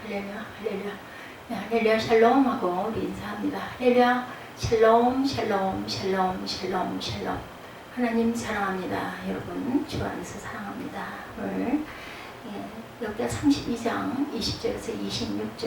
할렐루야, 할렐루야. 네, 할렐루야, 샬롬 하고 우리 인사합니다. 할렐루야, 샬롬, 샬롬, 샬롬, 샬롬, 샬롬. 하나님 사랑합니다. 여러분, 주 안에서 사랑합니다. 오늘 역대 32장 20절에서 26절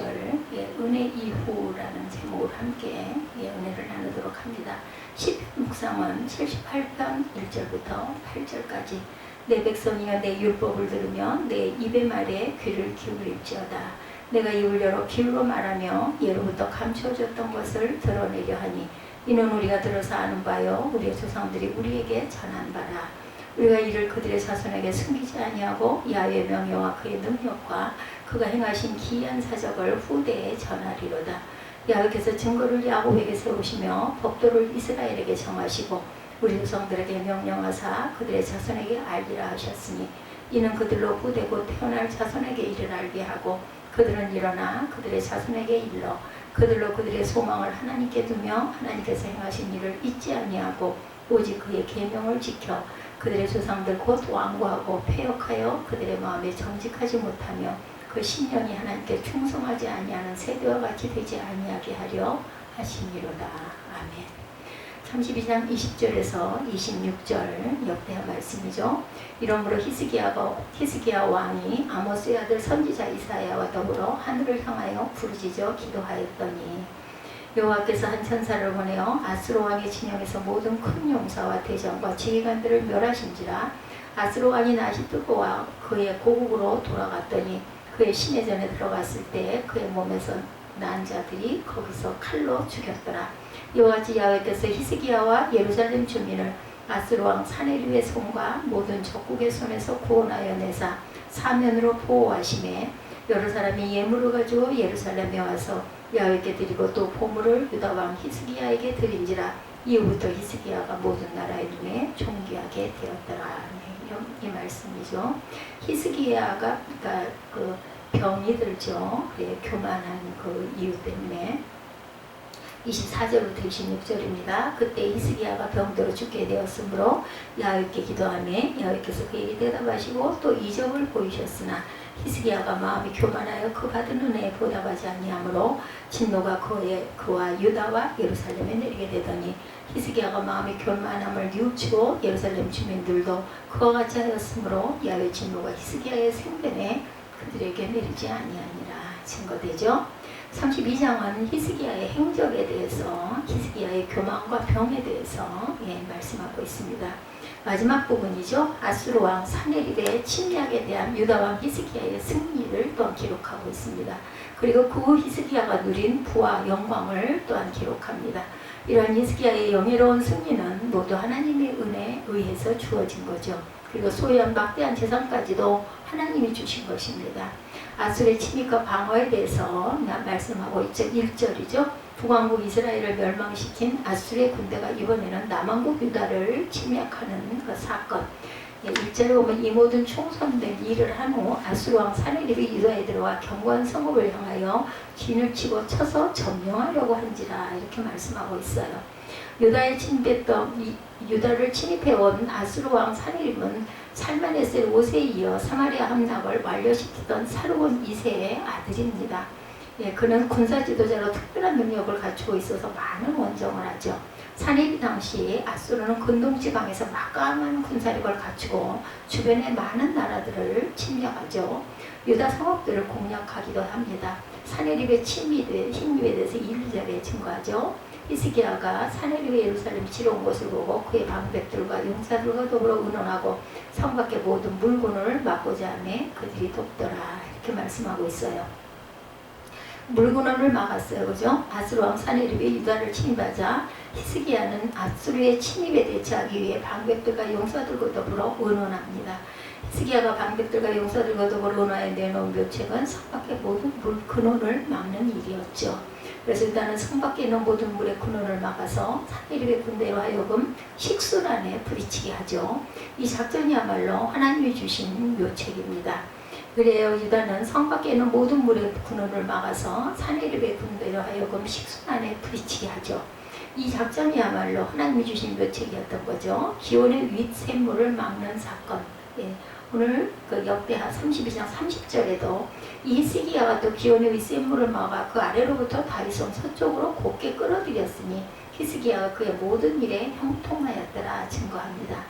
은혜 이후라는 제목으로 함께 은혜를 나누도록 합니다. 시편 묵상은 78편 1절부터 8절까지 내 백성이여 내 율법을 들으며 내 입의 말에 귀를 기울일지어다. 내가 입을 열어 비유로 말하며 예로부터 감추어졌던 것을 드러내려 하니 이는 우리가 들어서 아는 바요 우리의 조상들이 우리에게 전한 바라. 우리가 이를 그들의 자손에게 숨기지 아니하고 야훼의 명예와 그의 능력과 그가 행하신 기이한 사적을 후대에 전하리로다. 야훼께서 증거를 야곱에게 세우시며 법도를 이스라엘에게 정하시고 우리 조상들에게 명령하사 그들의 자손에게 알리라 하셨으니 이는 그들로 후대고 태어날 자손에게 이를 알게 하고 그들은 일어나 그들의 자손에게 일러 그들로 그들의 소망을 하나님께 두며 하나님께서 행하신 일을 잊지 아니하고 오직 그의 계명을 지켜 그들의 조상들 곧 완고하고 패역하여 그들의 마음에 정직하지 못하며 그 신령이 하나님께 충성하지 아니하는 세대와 같이 되지 아니하게 하려 하시니로다. 아멘. 32장 20절에서 26절 역대한 말씀이죠. 이러므로 히스기야 왕이 아모스의 아들 선지자 이사야와 더불어 하늘을 향하여 부르짖어 기도하였더니 여호와께서 한 천사를 보내어 아스로 왕의 진영에서 모든 큰 용사와 대장과 지휘관들을 멸하신지라. 아스로 왕이 낯이 뜨거워 그의 고국으로 돌아갔더니 그의 시내전에 들어갔을 때 그의 몸에서 난 자들이 거기서 칼로 죽였더라. 이와 같이 야훼께서 히스기야와 예루살렘 주민을 아스로 왕 사네립의 손과 모든 적국의 손에서 구원하여 내사 사면으로 보호하심에 여러 사람이 예물을 가지고 예루살렘에 와서 야훼께 드리고 또 보물을 유다 왕 히스기야에게 드린지라. 이후부터 히스기야가 모든 나라의 눈에 존귀하게 되었더라. 이 말씀이죠. 히스기야가 그러니까 그 병이 들죠. 그래, 교만한 그 이유 때문에 24절부터 26절입니다. 그때 히스기야가 병들어 죽게 되었으므로 야훼께 기도하며 야훼께서 그에게 대답하시고 또 이적을 보이셨으나 히스기야가 마음이 교만하여 그 받은 은혜에 보답하지 아니하므로 진노가 그와 유다와 예루살렘에 내리게 되더니 히스기야가 마음이 교만함을 뉘우치고 예루살렘 주민들도 그와 같이 하였으므로 야훼 진노가 히스기야의 생전에 그들에게 내리지 아니하니라. 증거되죠. 32장은 히스기야의 행적에 대해서 히스기야의 교만과 병에 대해서 말씀하고 있습니다. 마지막 부분이죠. 아수르 왕 사네립의 침략에 대한 유다 왕 히스기야의 승리를 또한 기록하고 있습니다. 그리고 그 히스기야가 누린 부와 영광을 또한 기록합니다. 이러한 히스기야의 영예로운 승리는 모두 하나님의 은혜에 의해서 주어진 거죠. 그리고 소유한 막대한 재산까지도 하나님이 주신 것입니다. 아수르의 침입과 방어에 대해서 말씀하고 있죠. 1절이죠. 북왕국 이스라엘을 멸망시킨 아수르의 군대가 이번에는 남왕국 유다를 침략하는 그 사건. 1절에 보면 이 모든 총선된 일을 한 후 아수르 왕 사네립이 유다에 들어와 견고한 성읍을 향하여 진을 치고 쳐서 점령하려고 한지라 이렇게 말씀하고 있어요. 유다를 침입해온 아수르 왕 사네립은 살만에셀 5세에 이어 사마리아 함락을 완료시키던 사르곤 2세의 아들입니다. 그는 군사 지도자로 특별한 능력을 갖추고 있어서 많은 원정을 하죠. 사네립 당시 아수르는 근동지방에서 막강한 군사력을 갖추고 주변의 많은 나라들을 침략하죠. 유다 성읍들을 공략하기도 합니다. 사네립의 힘입에 대해서 1절에 증거하죠. 히스기야가 사네립의 예루살렘 지러운 것을 보고 그의 방백들과 용사들과 더불어 의논하고 성 밖의 모든 물건을 막고자 하며 그들이 돕더라 이렇게 말씀하고 있어요. 물건을 막았어요. 그죠? 아수르 왕 사네립이 유다를 침입하자 히스기야는 아수르의 침입에 대처하기 위해 방백들과 용사들과 더불어 의논합니다. 히스기야가 방백들과 용사들과 더불어 의논하여 내놓은 묘책은 성 밖의 모든 물 근원을 막는 일이었죠. 그래서 유다는 성 밖에 있는 모든 물의 근원을 막아서 사네립의 군대로 하여금 식순환에 부딪히게 하죠. 이 작전이야말로 하나님이 주신 묘책입니다. 그래요. 유다는 성 밖에 있는 모든 물의 근원을 막아서 사네립의 군대로 하여금 식순환에 부딪히게 하죠. 이 작전이야말로 하나님이 주신 묘책이었던 거죠. 기온의 윗샘물을 막는 사건. 오늘 그 역대하 32장 30절에도 이 히스기야가 또 기온의 윗센 물을 막아 그 아래로부터 다윗성 서쪽으로 곱게 끌어들였으니 히스기야가 그의 모든 일에 형통하였더라 증거합니다.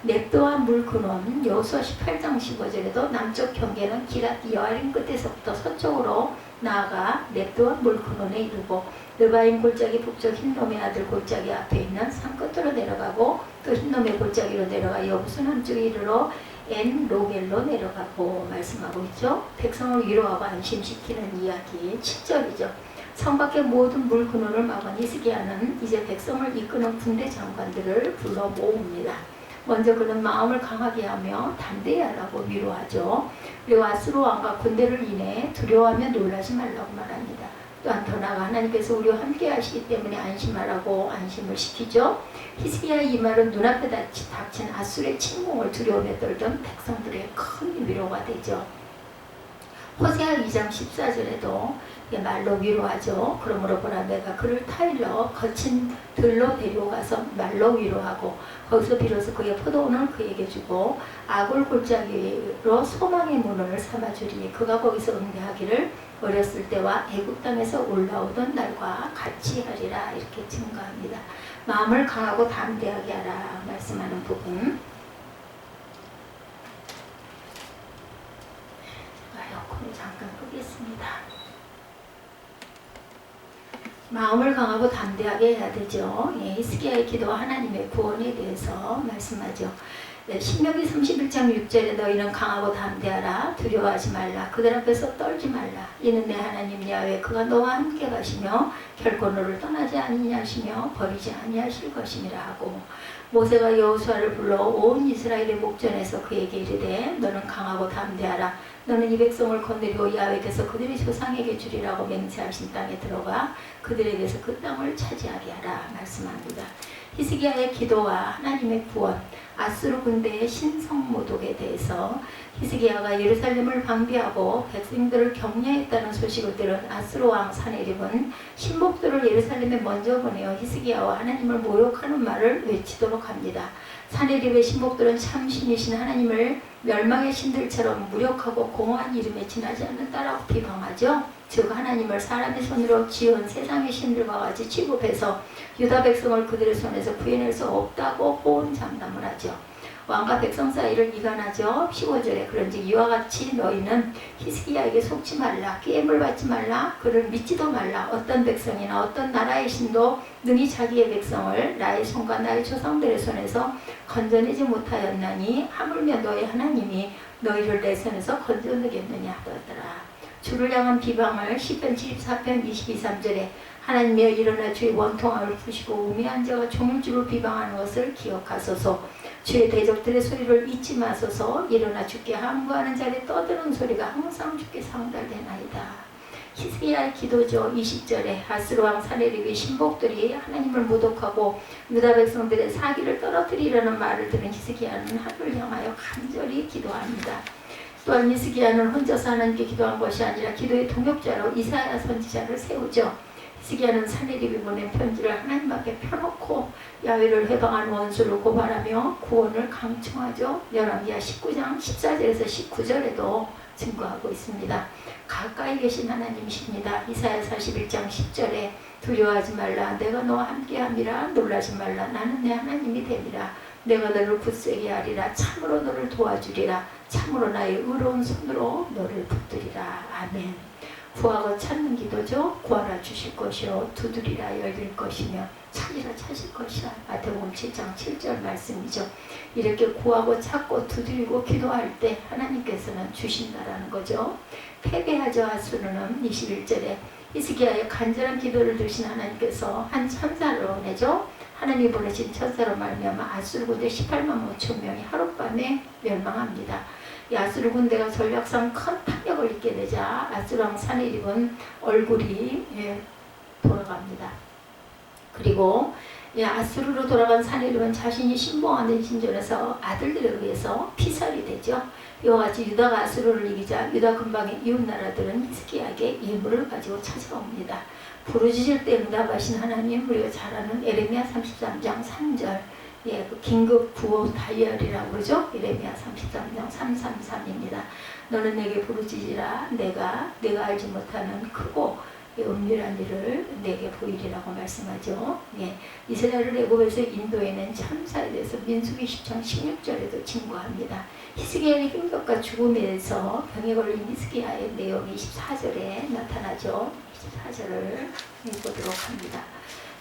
넵도와 물 근원 여호수아 18장 15절에도 남쪽 경계는 기랏 여아림 끝에서부터 서쪽으로 나아가 넵도와 물 근원에 이르고 르바임 골짜기 북쪽 흰놈의 아들 골짜기 앞에 있는 산 끝으로 내려가고 또 흰놈의 골짜기로 내려가 여부수 남쪽에 이르러 엔 로겔로 내려가고 말씀하고 있죠. 백성을 위로하고 안심시키는 이야기 7절이죠. 성 밖의 모든 물 근원을 막은 히스기야는 이제 백성을 이끄는 군대 장관들을 불러 모읍니다. 먼저 그는 마음을 강하게 하며 담대히 하라고 위로하죠. 그리고 아수르 왕과 군대를 인해 두려워하며 놀라지 말라고 말합니다. 또한 더 나아가 하나님께서 우리와 함께 하시기 때문에 안심하라고 안심을 시키죠. 히스기야의 이 말은 눈앞에 닥친 아수르의 침공을 두려움에 떨던 백성들의 큰 위로가 되죠. 호세아 2장 14절에도 말로 위로하죠. 그러므로 보라 내가 그를 타일러 거친 들로 데려가서 말로 위로하고 거기서 비로소 그의 포도원을 그에게 주고 아골 골짜기로 소망의 문을 삼아주리니 그가 거기서 응대하기를 어렸을 때와 애굽 땅에서 올라오던 날과 같이 하리라 이렇게 증거합니다. 마음을 강하고 담대하게 하라 말씀하는 부분. 제가 에어컨을 잠깐 끄겠습니다. 마음을 강하고 담대하게 해야 되죠. 히스기야의 기도와 하나님의 구원에 대해서 말씀하죠. 신명기 31장 6절에 너희는 강하고 담대하라 두려워하지 말라 그들 앞에서 떨지 말라 이는 내 하나님 야훼 그가 너와 함께 가시며 결코 너를 떠나지 아니하시며 버리지 아니하실 것임이라 하고 모세가 여호수아를 불러 온 이스라엘의 목전에서 그에게 이르되 너는 강하고 담대하라 너는 이 백성을 건드리고 야훼께서 그들의 조상에게 주리라고 맹세하신 땅에 들어가 그들에게서 그 땅을 차지하게 하라 말씀합니다. 히스기야의 기도와 하나님의 구원 아수르 군대의 신성모독에 대해서 히스기야가 예루살렘을 방비하고 백성들을 격려했다는 소식을 들은 아수르 왕 사네립은 신복들을 예루살렘에 먼저 보내어 히스기야와 하나님을 모욕하는 말을 외치도록 합니다. 사네립의 신복들은 참 신이신 하나님을 멸망의 신들처럼 무력하고 공허한 이름에 지나지 않는다라고 비방하죠. 즉 하나님을 사람의 손으로 지은 세상의 신들과 같이 취급해서 유다 백성을 그들의 손에서 구해낼 수 없다고 호언장담을 하죠. 왕과 백성 사이를 이간하죠. 15절에 그런즉 이와 같이 너희는 히스기야에게 속지 말라 게임을 받지 말라 그를 믿지도 말라 어떤 백성이나 어떤 나라의 신도 능히 자기의 백성을 나의 손과 나의 조상들의 손에서 건져내지 못하였나니 하물며 너희 하나님이 너희를 내 손에서 건져내겠느냐 하더라. 주를 향한 비방을 시편 74편 22, 3절에 하나님이여 일어나 주의 원통함을 푸시고 우매한 자가 종을 주로 비방하는 것을 기억하소서 주의 대적들의 소리를 잊지 마소서 일어나 주께 항거하는 자를 떠드는 소리가 항상 주께 상달되나이다. 히스기야의 기도죠. 20절에 아수르 왕 사네립의 신복들이 하나님을 모독하고 유다 백성들의 사기를 떨어뜨리려는 말을 들은 히스기야는 하늘을 향하여 간절히 기도합니다. 또한 히스기야는 혼자서 하나님께 기도한 것이 아니라 기도의 동역자로 이사야 선지자를 세우죠. 히스기야는 사네립이 보낸 편지를 하나님 앞에 펴놓고 야훼를 해방한 원수를 고발하며 구원을 강청하죠. 열왕기하 19장 14절에서 19절에도 증거하고 있습니다. 가까이 계신 하나님이십니다. 이사야 41장 10절에 두려워하지 말라 내가 너와 함께함이라 놀라지 말라 나는 내 하나님이 됨이라 내가 너를 굳세게 하리라 참으로 너를 도와주리라 참으로 나의 의로운 손으로 너를 붙들리라. 아멘. 구하고 찾는 기도죠. 구하라 주실 것이요 두드리라 열릴 것이며 찾으라 찾을 것이라. 마태복음 7장 7절 말씀이죠. 이렇게 구하고 찾고 두드리고 기도할 때 하나님께서는 주신다라는 거죠. 패배하죠. 아수르는 21절에 히스기야의 간절한 기도를 들으신 하나님께서 한 천사를 보내죠. 하나님이 보내신 천사로 말미암아 아수르 군대 18만 5천 명이 하룻밤에 멸망합니다. 이 아수르 군대가 전략상 큰 타격을 입게 되자 아수르 왕 사네립은 얼굴이 돌아갑니다. 그리고 아수르로 돌아간 사네립은 자신이 신봉하는 신전에서 아들들에 의해서 피살이 되죠. 이와 같이 유다가 아수르를 이기자 유다 근방의 이웃나라들은 히스기야에게 예물을 가지고 찾아옵니다. 부르짖을 때 응답하신 하나님 우리가 잘 아는 에레미야 33장 3절 예, 그 긴급 구호 다이얼이라고 그러죠. 예레미야 33장 333입니다. 너는 내게 부르짖으라. 내가 알지 못하는 크고 은밀한 일을 내게 보이리라고 말씀하죠. 예, 이스라엘을 애굽에서 인도해낸 참사에 대해서 민수기 10장 16절에도 증거합니다. 히스기야의 힘겹과 죽음에서 병에 걸린 히스기야의 내용이 24절에 나타나죠. 24절을 읽어보도록 합니다.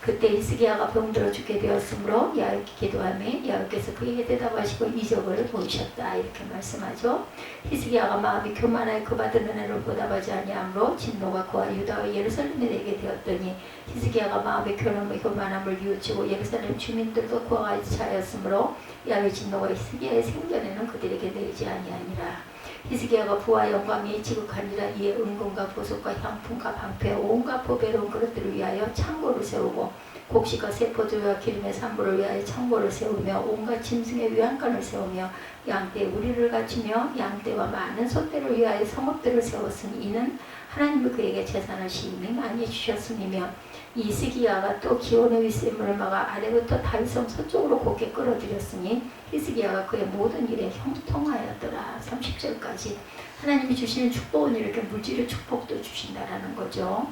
그때 히스기야가 병들어 죽게 되었으므로 야훼께 기도하며 야훼께서 그에게 대답하시고 이적을 보이셨다 이렇게 말씀하죠. 히스기야가 마음이 교만하여 그 받은 은혜를 보답하지 아니하므로 진노가 그와 유다와 예루살렘에 내게 되었더니 히스기야가 마음의 교만함을 뉘우치고 예루살렘 주민들도 그와 같이 하였으므로 야훼 진노가 히스기야의 생전에는 그들에게 내리지 아니하니라. 히스기야가 부와 영광이 지극하니라. 이에 은금과 보석과 향품과 방패 온갖 보배로운 그릇들을 위하여 창고를 세우고 곡식과 세포들과 기름의 산물을 위하여 창고를 세우며 온갖 짐승의 위안관을 세우며 양떼 우리를 갖추며 양떼와 많은 소떼를 위하여 성읍들을 세웠으니 이는 하나님이 그에게 재산을 심히 많이 주셨음이며 히스기야가 또 기온의 윗샘물을 막아 아래부터 다윗성 서쪽으로 곧게 끌어들였으니 히스기야가 그의 모든 일에 형통하였더라. 30절까지 하나님이 주시는 축복은 이렇게 물질의 축복도 주신다라는 거죠.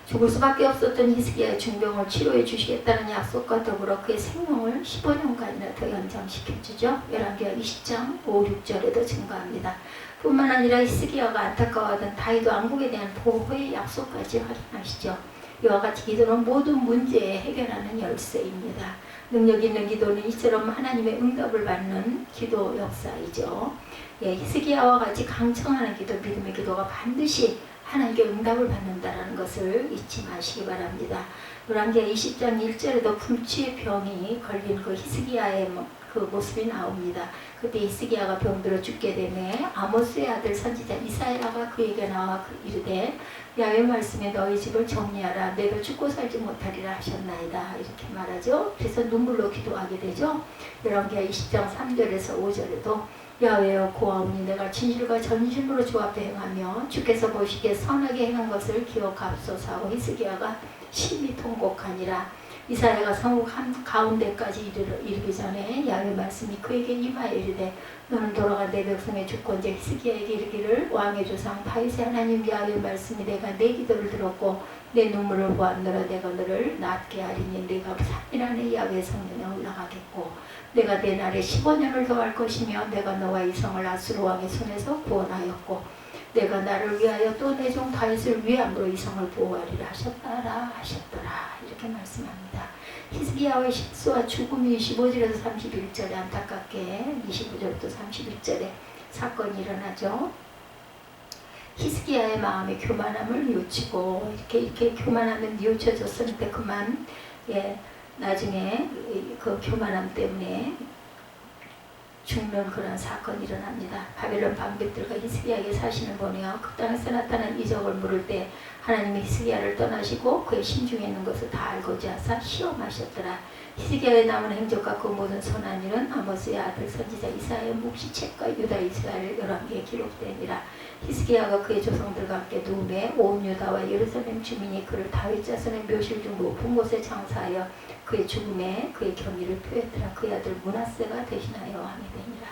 죽을 수밖에 없었던 히스기야의 중병을 치료해 주시겠다는 약속과 더불어 그의 생명을 15년간이나 더 연장시켜주죠. 열왕기하 20장 5, 6절에도 증거합니다. 뿐만 아니라 히스기야가 안타까워하던 다윗 왕국에 대한 보호의 약속까지 확인하시죠. 이와 같이 기도는 모든 문제에 해결하는 열쇠입니다. 능력 있는 기도는 이처럼 하나님의 응답을 받는 기도 역사이죠. 예, 히스기야와 같이 강청하는 기도, 믿음의 기도가 반드시 하나님께 응답을 받는다는 것을 잊지 마시기 바랍니다. 열왕기하 20장 1절에도 불치의 병이 걸린 그 히스기야의 그 모습이 나옵니다. 그때 히스기야가 병들어 죽게 되매 아모스의 아들 선지자 이사야가 그에게 나와 이르되 야훼 말씀에 너희 집을 정리하라. 내가 죽고 살지 못하리라 하셨나이다. 이렇게 말하죠. 그래서 눈물로 기도하게 되죠. 열왕기하 20장 3절에서 5절에도 야훼여 고아오니 내가 진실과 전심으로 주 앞에 행하며 주께서 보시기에 선하게 행한 것을 기억하옵소서 하고 히스기야가 심히 통곡하니라. 이사야가 성읍 가운데까지 이르기 전에 야훼 말씀이 그에게 임하여 이르되 너는 돌아가 내 백성의 주권자 히스기야에게 이르기를 왕의 조상 다윗의 하나님 야훼 말씀이 내가 내 기도를 들었고 내 눈물을 보았노라. 내가 너를 낫게 하리니 내가 3일 안에 야훼 성전에 올라가겠고 내가 내 날에 15년을 더할 것이며 내가 너와 이 성을 아수르 왕의 손에서 구원하였고 내가 나를 위하여 또 내 종 다윗을 위함으로 이 성을 보호하리라 하셨더라 이렇게 말씀합니다. 히스기야의 실수와 죽음이 25절에서 31절에 안타깝게 25절부터 31절에 사건이 일어나죠. 히스기야의 마음의 교만함을 뉘우치고 이렇게 교만함을 뉘우쳐졌었는데 그만 나중에 그 교만함 때문에 죽는 그런 사건이 일어납니다. 바벨론 방백들과 히스기야에게 사신을 보내어 그 땅에서 나타난 이적을 물을 때 하나님이 히스기야를 떠나시고 그의 심중에 있는 것을 다 알고자 하사 시험하셨더라. 히스기야의 남은 행적과 그 모든 선한 일은 아모스의 아들 선지자 이사야의 묵시책과 유다 이스라엘 열왕기에 기록되니라. 히스기야가 그의 조상들과 함께 누움에 온 유다와 예루살렘 주민이 그를 다윗 자손의 묘실 중 높은 곳에 장사하여 그의 죽음에 그의 경의를 표했더라. 그의 아들 므낫세가 대신하여 왕이 되니라.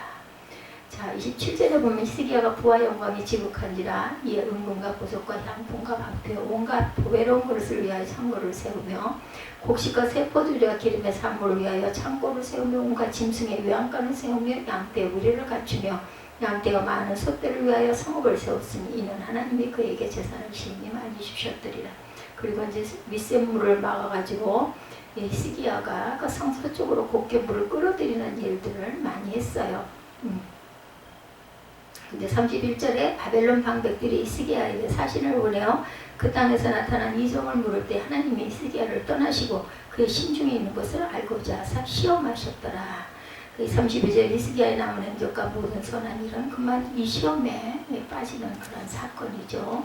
자, 27절에 보면 히스기야가 부와 영광이 지극한지라 이에 은금과 보석과 향품과 방패 온갖 보배로운 그릇을 위하여 창고를 세우며 곡식과 세포들과 기름의 산물을 위하여 창고를 세우며 온갖 짐승의 외양간을 세우며 양떼 우리를 갖추며 양떼가 많은 소떼를 위하여 성읍을 세웠으니 이는 하나님이 그에게 재산을 심히 많이 주셨더리라. 그리고 이제 윗샘물을 막아가지고 히스기야가 그 성서 쪽으로 곱게 물을 끌어들이는 일들을 많이 했어요. 근데 31절에 바벨론 방백들이 히스기야에게 사신을 보내어 그 땅에서 나타난 이적을 물을 때 하나님이 히스기야를 떠나시고 그의 심중에 있는 것을 알고자 하사 시험하셨더라. 32절 히스기야의 남은 행적과 모든 선한 일은 그만 이 시험에 빠지는 그런 사건이죠.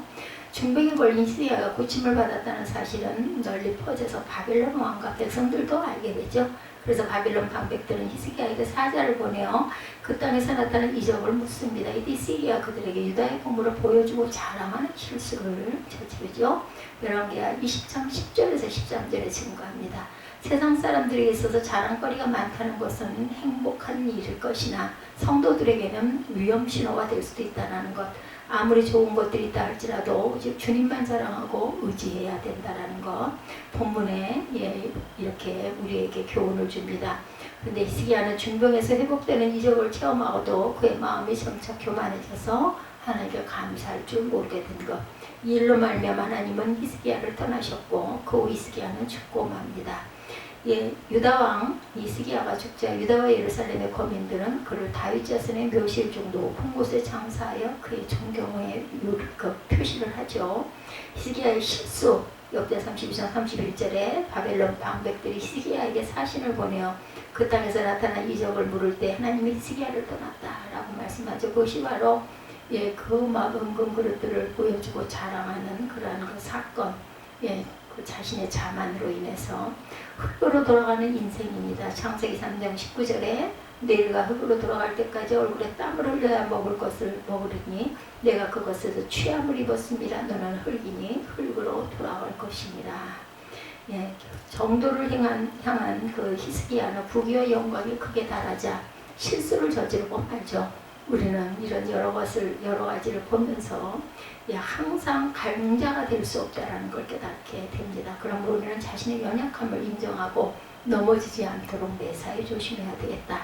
중병에 걸린 히스기야가 고침을 받았다는 사실은 널리 퍼져서 바벨론 왕과 백성들도 알게 되죠. 그래서 바벨론 방백들은 히스기야에게 사자를 보내어 그 땅에서 나타난 이적을 묻습니다. 이때 시리아 그들에게 유다의 공부를 보여주고 자랑하는 실수를 저지르죠. 열왕기하 20장 10절에서 13절에 증거합니다. 세상 사람들에게 있어서 자랑거리가 많다는 것은 행복한 일일 것이나 성도들에게는 위험 신호가 될 수도 있다는 것. 아무리 좋은 것들이 있다 할지라도 주님만 자랑하고 의지해야 된다는 것. 본문에 이렇게 우리에게 교훈을 줍니다. 그런데 히스기야는 중병에서 회복되는 이적을 체험하고도 그의 마음이 점차 교만해져서 하나님께 감사할 줄 모르게 된 것. 이 일로 말미암아 하나님은 히스기야를 떠나셨고 그 후 히스기야는 죽고 맙니다. 유다왕 히스기야가 죽자 유다와 예루살렘의 거민들은 그를 다윗 자손의 묘실 정도 높은 곳에 장사하여 그의 존경의 표시를 하죠. 히스기야의 실수, 역대 32장 31절에 바벨론 방백들이 히스기야에게 사신을 보내어 그 땅에서 나타난 이적을 물을 때 하나님이 히스기야를 떠났다라고 말씀하죠. 그것이 바로 그 은금 그릇들을 보여주고 자랑하는 그러한 그 사건, 그 자신의 자만으로 인해서 흙으로 돌아가는 인생입니다. 창세기 3장 19절에 내가 흙으로 돌아갈 때까지 얼굴에 땀을 흘려야 먹을 것을 먹으리니 내가 그것에서 취함을 입었습니다. 너는 흙이니 흙으로 돌아갈 것입니다. 정도를 향한 그 히스기야는 부귀와 영광이 크게 달하자 실수를 저지르고 말죠. 우리는 이런 여러 가지를 보면서 항상 강자가 될 수 없다는 걸 깨닫게 됩니다. 그러므로 우리는 자신의 연약함을 인정하고 넘어지지 않도록 매사에 조심해야 되겠다.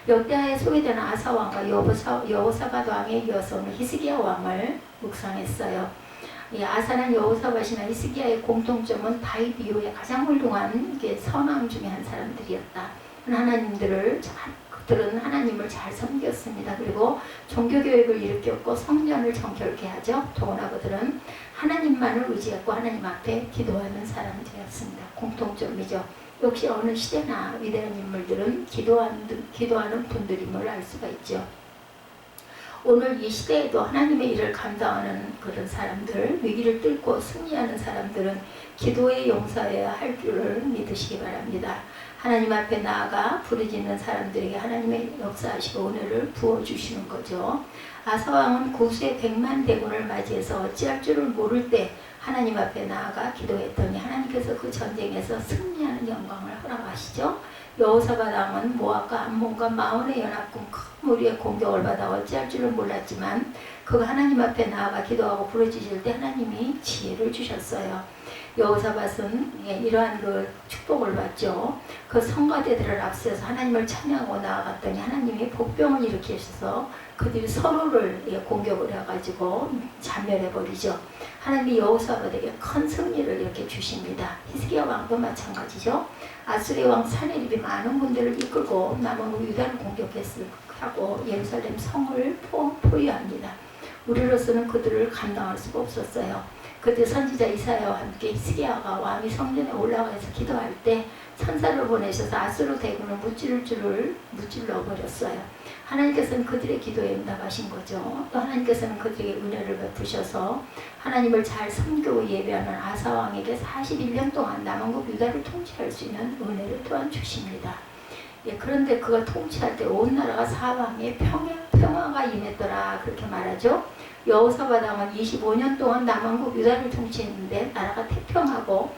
역대하에 소개되는 아사 왕과 여호사밧 왕에 이어서 오늘 히스기야 왕을 묵상했어요. 아사는 여호사밧이나 히스기야의 공통점은 다윗 이후에 가장 훌륭한 선왕 중에 한 사람들이었다. 그들은 하나님을 잘 섬겼습니다. 그리고 종교교육을 일으켰고 성전을 정결케 하죠. 더구나 그들은 하나님만을 의지했고 하나님 앞에 기도하는 사람들이었습니다. 공통점이죠. 역시 어느 시대나 위대한 인물들은 기도하는 분들임을 알 수가 있죠. 오늘 이 시대에도 하나님의 일을 감당하는 그런 사람들, 위기를 뚫고 승리하는 사람들은 기도에 용서해야 할 줄을 믿으시기 바랍니다. 하나님 앞에 나아가 부르짖는 사람들에게 하나님의 역사하시고 은혜를 부어주시는 거죠. 아사왕은 구수의 100만 대군을 맞이해서 어찌할 줄을 모를 때 하나님 앞에 나아가 기도했더니 하나님께서 그 전쟁에서 승리하는 영광을 허락하시죠. 여호사밧 왕은 모압과 암몬과 마온의 연합군 큰 무리의 공격을 받아 어찌할 줄을 몰랐지만 그가 하나님 앞에 나아가 기도하고 부르짖을 때 하나님이 지혜를 주셨어요. 여호사밧은 이러한 그 축복을 받죠. 그 성가대들을 앞세워서 하나님을 찬양하고 나아갔더니 하나님이 복병을 일으키셔서 그들이 서로를 공격을 해가지고 잔멸해버리죠. 하나님이 여호사밧에게 큰 승리를 이렇게 주십니다. 히스기야 왕도 마찬가지죠. 아수리 왕 사네립이 많은 군대를 이끌고 남은 유다를 공격하고 예루살렘 성을 포위합니다. 우리로서는 그들을 감당할 수가 없었어요. 그때 선지자 이사야와 함께 히스기야가 왕이 성전에 올라가서 기도할 때 천사를 보내셔서 아수르 대군을 무찔러 버렸어요. 하나님께서는 그들의 기도에 응답하신 거죠. 또 하나님께서는 그들에게 은혜를 베푸셔서 하나님을 잘 섬기고 예배하는 아사 왕에게 41년 동안 남한국 유다를 통치할 수 있는 은혜를 또한 주십니다. 그런데 그가 통치할 때 온 나라가 사방에 평화가 임했더라 그렇게 말하죠. 여호사밧 왕은 25년 동안 남한국 유다를 통치했는데 나라가 태평하고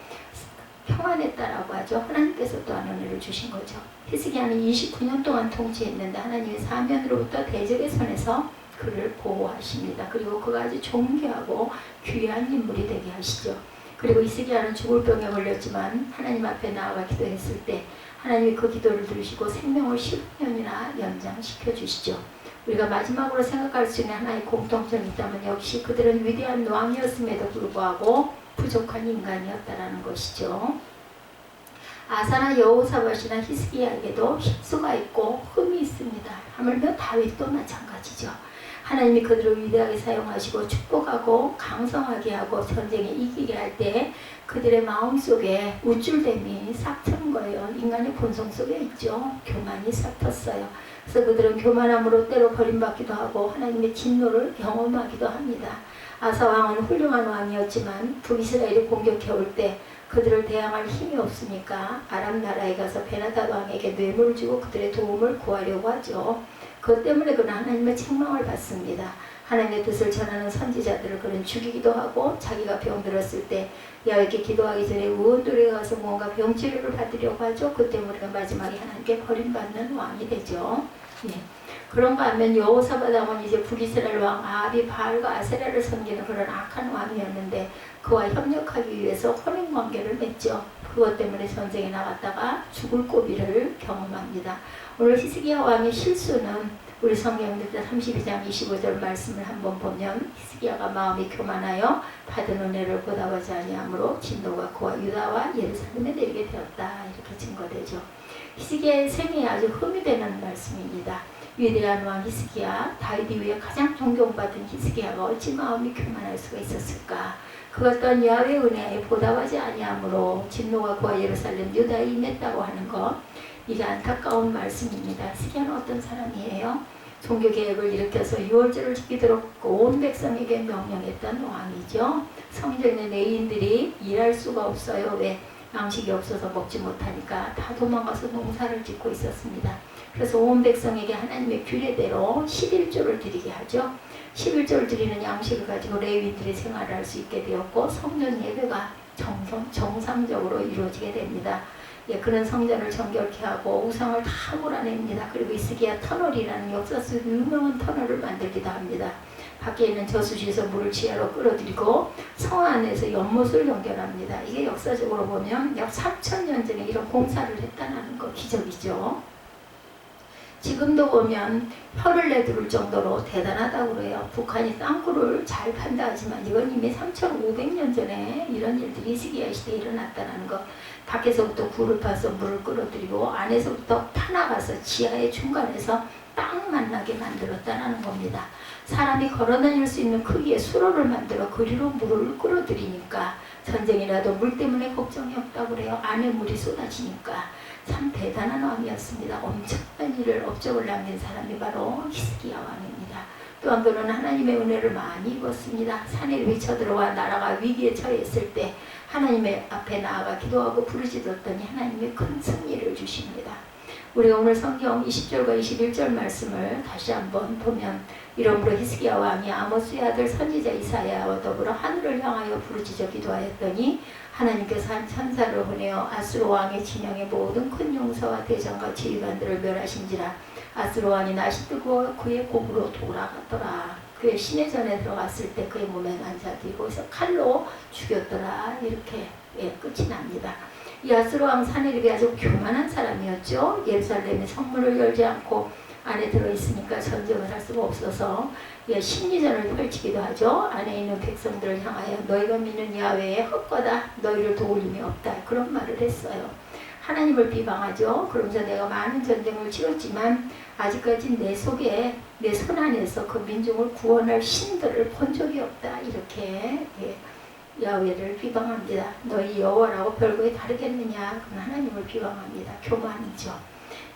평안했다라고 하죠. 하나님께서 또한 은혜를 주신 거죠. 히스기야는 29년 동안 통치했는데 하나님이 사면으로부터 대적의 손에서 그를 보호하십니다. 그리고 그가 아주 존귀하고 귀한 인물이 되게 하시죠. 그리고 히스기야는 죽을 병에 걸렸지만 하나님 앞에 나아가 기도했을 때 하나님이 그 기도를 들으시고 생명을 15년이나 연장시켜 주시죠. 우리가 마지막으로 생각할 수 있는 하나의 공통점이 있다면 역시 그들은 위대한 왕이었음에도 불구하고 부족한 인간이었다라는 것이죠. 아사나 여호사밧이나 히스기야에게도 실수가 있고 흠이 있습니다. 하물며 다윗도 마찬가지죠. 하나님이 그들을 위대하게 사용하시고 축복하고 강성하게 하고 전쟁에 이기게 할 때 그들의 마음속에 우쭐됨이 싹 트는 거예요. 인간의 본성 속에 있죠. 교만이 싹 텄어요. 그래서 그들은 교만함으로 때로 버림받기도 하고 하나님의 진노를 경험하기도 합니다. 아사 왕은 훌륭한 왕이었지만 북이스라엘이 공격해 올 때 그들을 대항할 힘이 없으니까 아람 나라에 가서 베나다드 왕에게 뇌물을 주고 그들의 도움을 구하려고 하죠. 그것 때문에 그는 하나님의 책망을 받습니다. 하나님의 뜻을 전하는 선지자들을 그는 죽이기도 하고 자기가 병들었을 때 야훼께 기도하기 전에 의원들에 가서 뭔가 병치료를 받으려고 하죠. 그 때문에 마지막에 하나님께 버림받는 왕이 되죠. 예. 그런가 하면 여호사밧 왕은 이제 북이스라엘 왕 아합이 바알과 아세라를 섬기는 그런 악한 왕이었는데 그와 협력하기 위해서 혼인관계를 맺죠. 그것 때문에 전쟁에 나갔다가 죽을 고비를 경험합니다. 오늘 히스기야 왕의 실수는 우리 성경에서 32장 25절 말씀을 한번 보면 히스기야가 마음이 교만하여 받은 은혜를 보답하지 아니하므로 진노가 그와 유다와 예루살렘에 내리게 되었다. 이렇게 증거되죠. 히스기야의 생애에 아주 흠이 되는 말씀입니다. 위대한 왕 히스기야, 다윗 이후에 가장 존경받은 히스기야가 어찌 마음이 교만할 수가 있었을까? 그것 또한 야훼의 은혜에 보답하지 아니하므로 진노가 그와 예루살렘 유다에 임했다고 하는 것, 이게 안타까운 말씀입니다. 히스기야는 어떤 사람이에요? 종교개혁을 일으켜서 유월절을 지키도록 온 백성에게 명령했던 왕이죠. 성전에 레위인들이 일할 수가 없어요. 왜? 양식이 없어서 먹지 못하니까 다 도망가서 농사를 짓고 있었습니다. 그래서 온 백성에게 하나님의 규례대로 11조를 드리게 하죠. 11조를 드리는 양식을 가지고 레위인들이 생활을 할 수 있게 되었고 성전 예배가 정상적으로 이루어지게 됩니다. 예, 그런 성전을 정결케 하고 우상을 다 몰아냅니다. 그리고 히스기야 터널이라는 역사 속 유명한 터널을 만들기도 합니다. 밖에 있는 저수지에서 물을 지하로 끌어들이고 성 안에서 연못을 연결합니다. 이게 역사적으로 보면 약 3,000년 전에 이런 공사를 했다는 거 기적이죠. 지금도 보면 혀를 내두를 정도로 대단하다고 그래요. 북한이 땅굴을 잘 판다 하지만 이건 이미 3,500년 전에 이런 일들이 히스기야 시대에 일어났다는 거. 밖에서부터 굴을 파서 물을 끌어들이고 안에서부터 파나가서 지하의 중간에서 딱 만나게 만들었다는 겁니다. 사람이 걸어다닐 수 있는 크기의 수로를 만들어 그리로 물을 끌어들이니까 전쟁이 나도 물 때문에 걱정이 없다고 그래요. 안에 물이 쏟아지니까. 참 대단한 왕이었습니다. 엄청난 일을 업적을 남긴 사람이 바로 히스기야 왕입니다. 또한 그는 하나님의 은혜를 많이 입었습니다. 산에 위쳐들어와 나라가 위기에 처했을 때 하나님의 앞에 나아가 기도하고 부르짖었더니 하나님의 큰 승리를 주십니다. 우리가 오늘 성경 20절과 21절 말씀을 다시 한번 보면 이러므로 히스기야 왕이 아모스의 아들 선지자 이사야와 더불어 하늘을 향하여 부르짖어 기도하였더니 하나님께서 한 천사를 보내어 아수르 왕의 진영의 모든 큰 용사와 대장과 지휘관들을 멸하신지라. 아수르 왕이 낯이 뜨고 그의 곡으로 돌아갔더라. 그의 시내전에 들어갔을 때 그의 몸에 난 자들이 거기서 칼로 죽였더라. 이렇게 끝이 납니다. 이 아수르 왕 사내립이 아주 교만한 사람이었죠. 예루살렘에 성문을 열지 않고 안에 들어있으니까 전쟁을 할 수가 없어서 심리전을 펼치기도 하죠. 안에 있는 백성들을 향하여 너희가 믿는 야훼의 헛거다. 너희를 도울 힘이 없다. 그런 말을 했어요. 하나님을 비방하죠. 그러면서 내가 많은 전쟁을 치렀지만 아직까지 내 속에 내 손 안에서 그 민족을 구원할 신들을 본 적이 없다. 이렇게 야훼를 비방합니다. 너희 여호와라고 별거에 다르겠느냐. 그럼 하나님을 비방합니다. 교만이죠.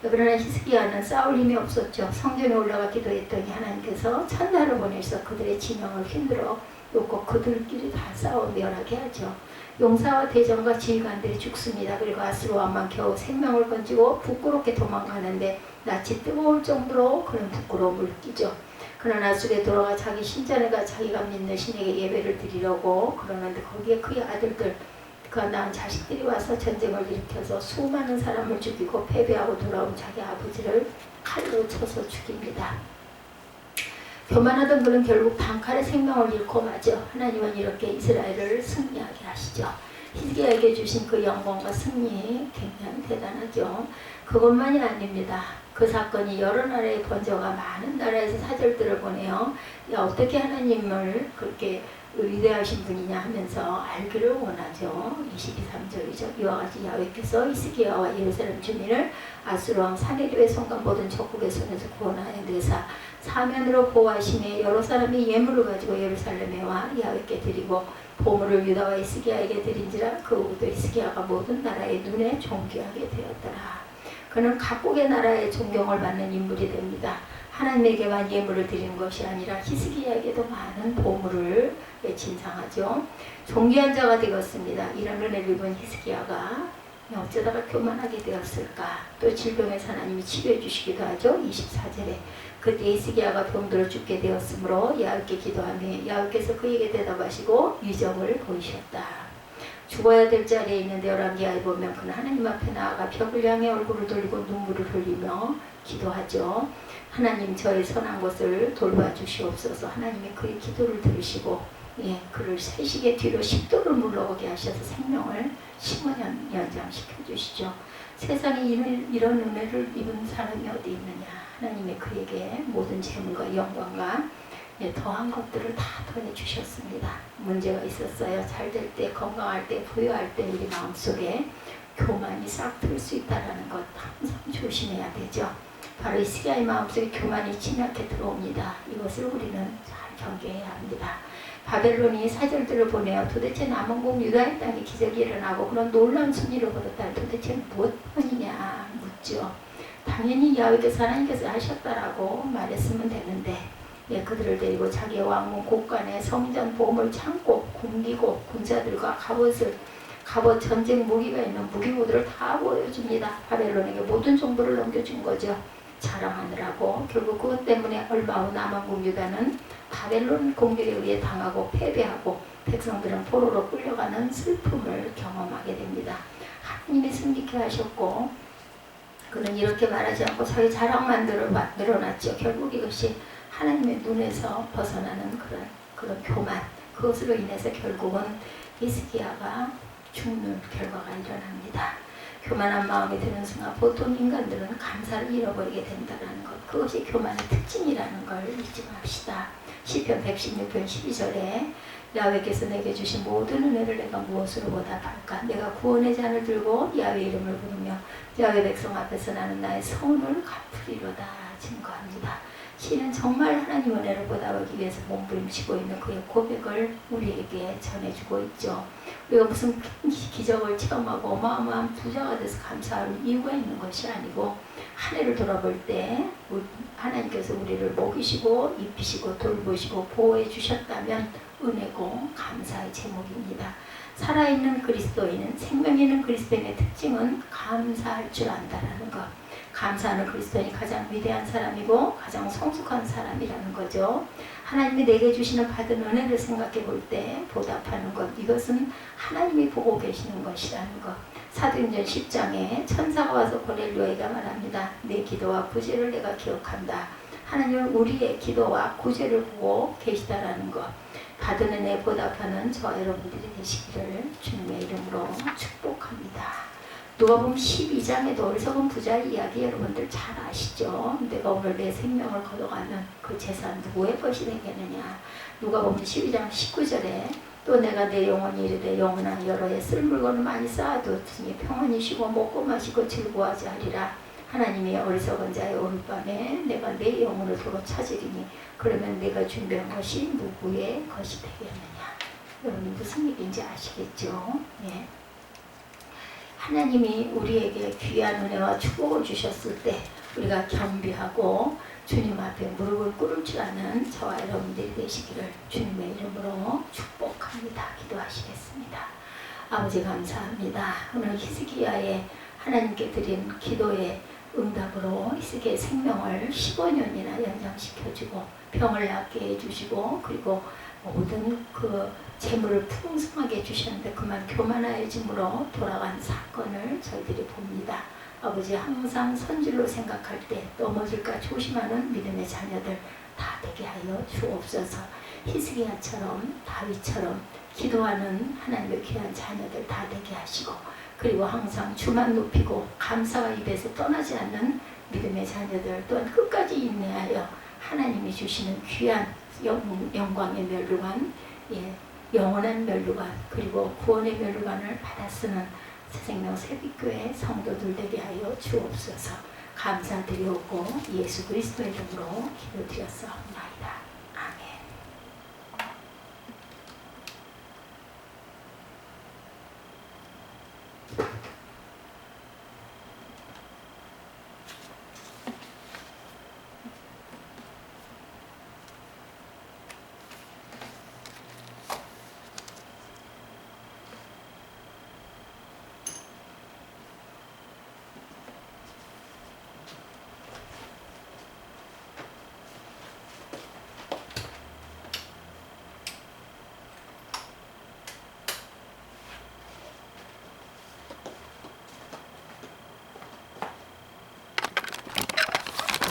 그러나 히스기야는 싸울 힘이 없었죠. 성전에 올라가 기도했더니 하나님께서 천사를 보내서 그들의 진영을 흔들어 놓고 그들끼리 다 싸워 멸하게 하죠. 용사와 대장과 지휘관들이 죽습니다. 그리고 아수르 왕만 겨우 생명을 건지고 부끄럽게 도망가는데 낯이 뜨거울 정도로 그런 부끄러움을 느끼죠. 그러나 아수르에 돌아가 자기 신전에가 자기가 믿는 신에게 예배를 드리려고 그러는데 거기에 그의 아들들 그가 낳은 자식들이 와서 전쟁을 일으켜서 수많은 사람을 죽이고 패배하고 돌아온 자기 아버지를 칼로 쳐서 죽입니다. 교만하던 그는 결국 단칼에 생명을 잃고 마죠. 하나님은 이렇게 이스라엘을 승리하게 하시죠. 히스기야에게 주신 그 영광과 승리 굉장히 대단하죠. 그것만이 아닙니다. 그 사건이 여러 나라에 번져가 많은 나라에서 사절들을 보내요. 어떻게 하나님을 그렇게 위대하신 분이냐 하면서 알기를 원하죠. 22~23절이죠. 이와 같이 야훼께서 히스기야와 예루살렘 주민을 아수르 왕 사네립의 손과 모든 적국의 손에서 구원하여 내사 사면으로 보호하심에 여러 사람이 예물을 가지고 예루살렘에 와 야훼께 드리고 보물을 유다와 히스기야에게 드린지라 그 후부터 히스기야가 모든 나라의 눈에 존귀하게 되었더라. 그는 각국의 나라의 존경을 받는 인물이 됩니다. 하나님에게만 예물을 드리는 것이 아니라 히스기야에게도 많은 보물을 진상하죠. 존귀한 자가 되었습니다. 이런 은혜를 입은 히스기야가 어쩌다가 교만하게 되었을까. 또 질병에서 하나님이 치료해 주시기도 하죠. 24절에 그때 히스기야가 병들어 죽게 되었으므로 야훼께 기도하며 야훼께서 그에게 대답하시고 위적을 보이셨다. 죽어야 될 자리에 있는 열왕기하에 보면 그는 하나님 앞에 나아가 벽을 향해 얼굴을 돌리고 눈물을 흘리며 기도하죠. 하나님 저의 선한 것을 돌봐 주시옵소서. 하나님이 그의 기도를 들으시고 그를 세식의 뒤로 10도를 물러오게 하셔서 생명을 15년 연장시켜 주시죠. 세상에 이런 은혜를 입은 사람이 어디 있느냐. 하나님이 그에게 모든 재물과 영광과 더한 것들을 다 더해 주셨습니다. 문제가 있었어요. 잘 될 때, 건강할 때, 부유할 때 우리 마음속에 교만이 싹 틀 수 있다는 것 항상 조심해야 되죠. 바로 히스기야의 마음속에 교만이 침략해 들어옵니다. 이것을 우리는 잘 경계해야 합니다. 바벨론이 사절들을 보내어 도대체 남은국 유다의 땅에 기적이 일어나고 그런 놀라운 승리를 거뒀다. 도대체 무엇 때문이냐 묻죠. 당연히 야훼께서 하나님께서 하셨다라고 말했으면 되는데 그들을 데리고 자기의 왕궁 곳간에 성전 보물 창고 굶기고 군사들과 갑옷 전쟁 무기가 있는 무기고들을 다 보여줍니다. 바벨론에게 모든 정보를 넘겨준 거죠. 자랑하느라고. 결국 그것 때문에 얼마 후 남한국 유다는 바벨론 공격에 의해 당하고 패배하고 백성들은 포로로 끌려가는 슬픔을 경험하게 됩니다. 하나님이 승리케 하셨고 그는 이렇게 말하지 않고 자기 자랑만 늘어났죠. 결국 이것이 하나님의 눈에서 벗어나는 그런 교만, 그것으로 인해서 결국은 히스기야가 죽는 결과가 일어납니다. 교만한 마음이 드는 순간 보통 인간들은 감사를 잃어버리게 된다는 것, 그것이 교만의 특징이라는 걸 잊지 맙시다. 시편 116편 12절에 야훼께서 내게 주신 모든 은혜를 내가 무엇으로 보답할까? 내가 구원의 잔을 들고 야훼 이름을 부르며 야훼 백성 앞에서 나는 나의 서운을 갚으리로다 증거합니다. 시는 정말 하나님 은혜를 보답하기 위해서 몸부림치고 있는 그의 고백을 우리에게 전해주고 있죠. 우리가 무슨 기적을 체험하고 어마어마한 부자가 돼서 감사할 이유가 있는 것이 아니고 한 해를 돌아볼 때 하나님께서 우리를 먹이시고 입히시고 돌보시고 보호해 주셨다면 은혜고 감사의 제목입니다. 살아있는 그리스도인은 생명이 있는 그리스도인의 특징은 감사할 줄 안다라는 것. 감사하는 그리스도인이 가장 위대한 사람이고 가장 성숙한 사람이라는 거죠. 하나님이 내게 주시는 받은 은혜를 생각해 볼 때 보답하는 것, 이것은 하나님이 보고 계시는 것이라는 것. 사도행전 10장에 천사가 와서 고넬료에게 말합니다. 내 기도와 구제를 내가 기억한다. 하나님은 우리의 기도와 구제를 보고 계시다라는 것. 받은 은혜 보답하는 저와 여러분들이 되시기를 주님의 이름으로 축복합니다. 누가복음 12장에도 어리석은 부자 이야기 여러분들 잘 아시죠? 내가 오늘 내 생명을 걷어가면 그 재산 누구의 것이 되겠느냐. 누가복음 12장 19절에 또 내가 내 영혼이 이르되 영원한 여러 해 쓸 물건을 많이 쌓아두었으니 평안히 쉬고 먹고 마시고 즐거워하지 하리라. 하나님이 어리석은 자의 오룻밤에 내가 내 영혼을 도로 찾으리니 그러면 내가 준비한 것이 누구의 것이 되겠느냐. 여러분 무슨 얘기인지 아시겠죠? 네. 하나님이 우리에게 귀한 은혜와 축복을 주셨을 때 우리가 겸비하고 주님 앞에 무릎을 꿇을 줄 아는 저와 여러분들이 되시기를 주님의 이름으로 축복합니다. 기도하시겠습니다. 아버지 감사합니다. 오늘 히스기야의 하나님께 드린 기도의 응답으로 히스기야의 생명을 15년이나 연장시켜주고 병을 낫게 해주시고 그리고 모든 그 재물을 풍성하게 해주셨는데 그만 교만하여짐으로 돌아간 사건을 저희들이 봅니다. 아버지 항상 선질로 생각할 때 넘어질까 조심하는 믿음의 자녀들 다 되게 하여 주옵소서. 히스기야처럼 다윗처럼 기도하는 하나님의 귀한 자녀들 다 되게 하시고 그리고 항상 주만 높이고 감사가 입에서 떠나지 않는 믿음의 자녀들 또한 끝까지 인내하여 하나님이 주시는 귀한 영광의 멸류관, 영원한 멸류관 그리고 구원의 멸류관을 받아 쓰는 새생명 새빛교회 성도들 되게 하여 주옵소서. 감사드리옵고 예수 그리스도의 이름으로 기도드렸사옵나다.